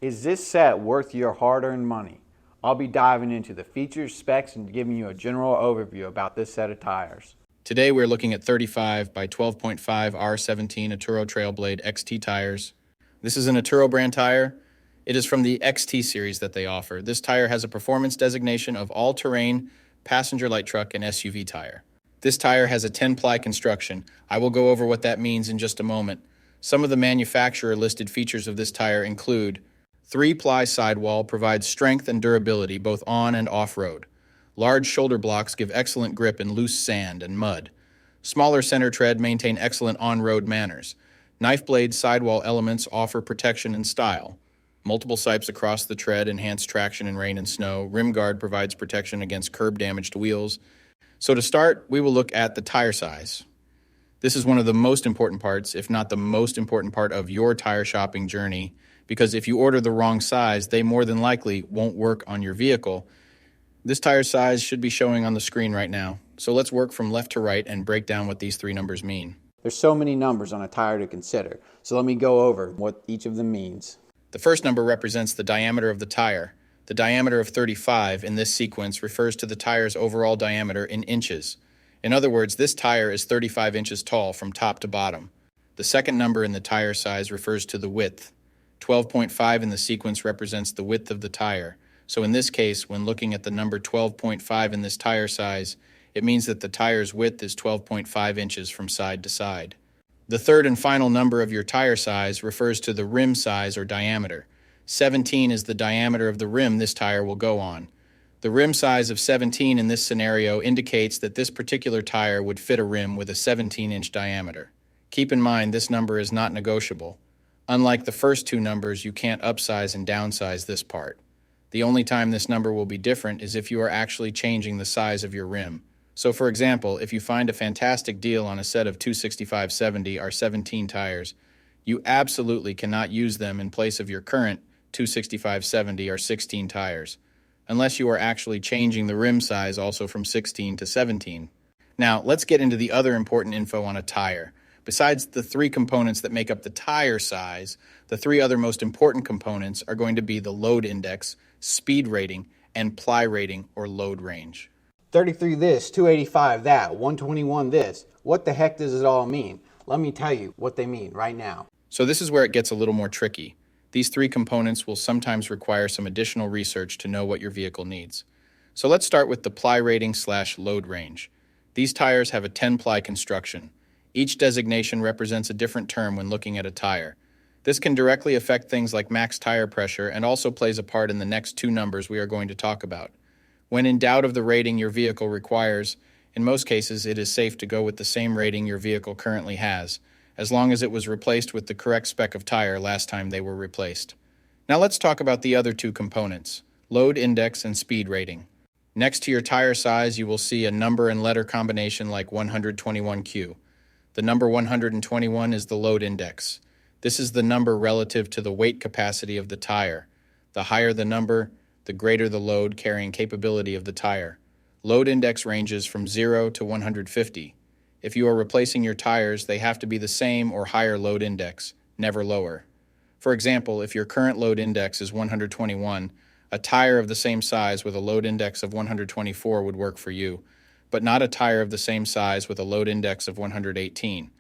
Is this set worth your hard-earned money? I'll be diving into the features, specs, and giving you a general overview about this set of tires. Today we're looking at 35 by 12.5 R17 Atturo Trail Blade XT tires. This is an Atturo brand tire. It is from the XT series that they offer. This tire has a performance designation of all-terrain, passenger light truck, and SUV tire. This tire has a 10-ply construction. I will go over what that means in just a moment. Some of the manufacturer listed features of this tire include 3-ply sidewall provides strength and durability both on and off-road. Large shoulder blocks give excellent grip in loose sand and mud. Smaller center tread maintain excellent on-road manners. Knife blade sidewall elements offer protection and style. Multiple sipes across the tread enhance traction in rain and snow. Rim guard provides protection against curb-damaged wheels. So to start, we will look at the tire size. This is one of the most important parts, if not the most important part of your tire shopping journey, because if you order the wrong size, they more than likely won't work on your vehicle. This tire size should be showing on the screen right now. So let's work from left to right and break down what these three numbers mean. There's so many numbers on a tire to consider, so let me go over what each of them means. The first number represents the diameter of the tire. The diameter of 35 in this sequence refers to the tire's overall diameter in inches. In other words, this tire is 35 inches tall from top to bottom. The second number in the tire size refers to the width. 12.5 in the sequence represents the width of the tire. So in this case, when looking at the number 12.5 in this tire size, it means that the tire's width is 12.5 inches from side to side. The third and final number of your tire size refers to the rim size or diameter. 17 is the diameter of the rim this tire will go on. The rim size of 17 in this scenario indicates that this particular tire would fit a rim with a 17-inch diameter. Keep in mind this number is not negotiable. Unlike the first two numbers, you can't upsize and downsize this part. The only time this number will be different is if you are actually changing the size of your rim. So for example, if you find a fantastic deal on a set of 265/70R17 tires, you absolutely cannot use them in place of your current 265/70R16 tires, unless you are actually changing the rim size also from 16 to 17. Now, let's get into the other important info on a tire. Besides the three components that make up the tire size, the three other most important components are going to be the load index, speed rating, and ply rating or load range. 33 this, 285 that, 121 this. What the heck does it all mean? Let me tell you what they mean right now. So this is where it gets a little more tricky. These three components will sometimes require some additional research to know what your vehicle needs. So let's start with the ply rating / load range. These tires have a 10-ply construction. Each designation represents a different term when looking at a tire. This can directly affect things like max tire pressure and also plays a part in the next two numbers we are going to talk about. When in doubt of the rating your vehicle requires, in most cases it is safe to go with the same rating your vehicle currently has, as long as it was replaced with the correct spec of tire last time they were replaced. Now let's talk about the other two components, load index and speed rating. Next to your tire size, you will see a number and letter combination like 121Q. The number 121 is the load index. This is the number relative to the weight capacity of the tire. The higher the number, the greater the load carrying capability of the tire. Load index ranges from 0 to 150. If you are replacing your tires, they have to be the same or higher load index, never lower. For example, if your current load index is 121, a tire of the same size with a load index of 124 would work for you, but not a tire of the same size with a load index of 118.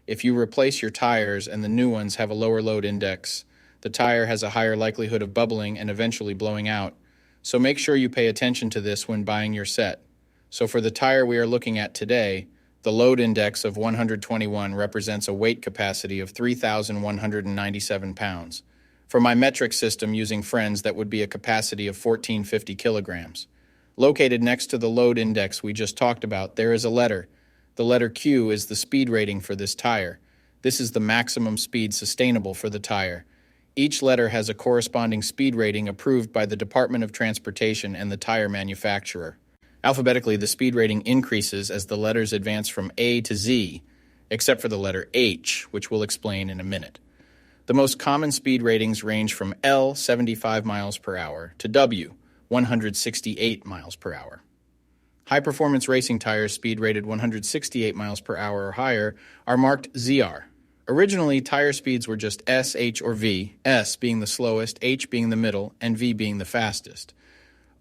If you replace your tires and the new ones have a lower load index, the tire has a higher likelihood of bubbling and eventually blowing out. So make sure you pay attention to this when buying your set. So for the tire we are looking at today, the load index of 121 represents a weight capacity of 3,197 pounds. For my metric system using Friends, that would be a capacity of 1,450 kilograms. Located next to the load index we just talked about, there is a letter. The letter Q is the speed rating for this tire. This is the maximum speed sustainable for the tire. Each letter has a corresponding speed rating approved by the Department of Transportation and the tire manufacturer. Alphabetically, the speed rating increases as the letters advance from A to Z, except for the letter H, which we'll explain in a minute. The most common speed ratings range from L, 75 miles per hour, to W, 168 miles per hour. High-performance racing tires speed rated 168 miles per hour or higher are marked ZR. Originally, tire speeds were just S, H, or V, S being the slowest, H being the middle, and V being the fastest.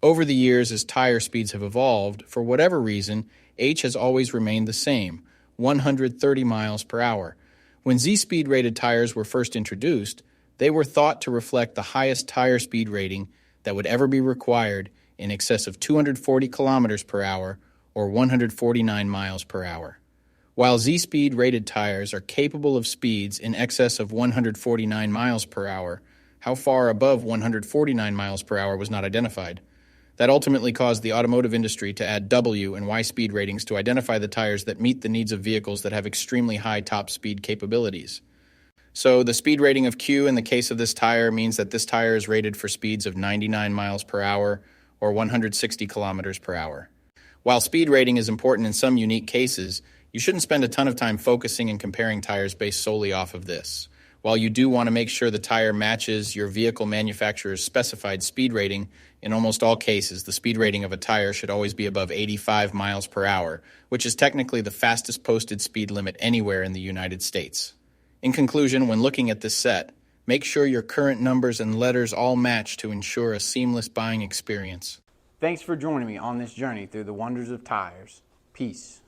Over the years, as tire speeds have evolved, for whatever reason, H has always remained the same, 130 miles per hour. When Z-speed rated tires were first introduced, they were thought to reflect the highest tire speed rating that would ever be required, in excess of 240 kilometers per hour or 149 miles per hour. While Z-speed rated tires are capable of speeds in excess of 149 miles per hour, how far above 149 miles per hour was not identified. That ultimately caused the automotive industry to add W and Y speed ratings to identify the tires that meet the needs of vehicles that have extremely high top speed capabilities. So the speed rating of Q in the case of this tire means that this tire is rated for speeds of 99 miles per hour or 160 kilometers per hour. While speed rating is important in some unique cases, you shouldn't spend a ton of time focusing and comparing tires based solely off of this. While you do want to make sure the tire matches your vehicle manufacturer's specified speed rating, in almost all cases, the speed rating of a tire should always be above 85 miles per hour, which is technically the fastest posted speed limit anywhere in the United States. In conclusion, when looking at this set, make sure your current numbers and letters all match to ensure a seamless buying experience. Thanks for joining me on this journey through the wonders of tires. Peace.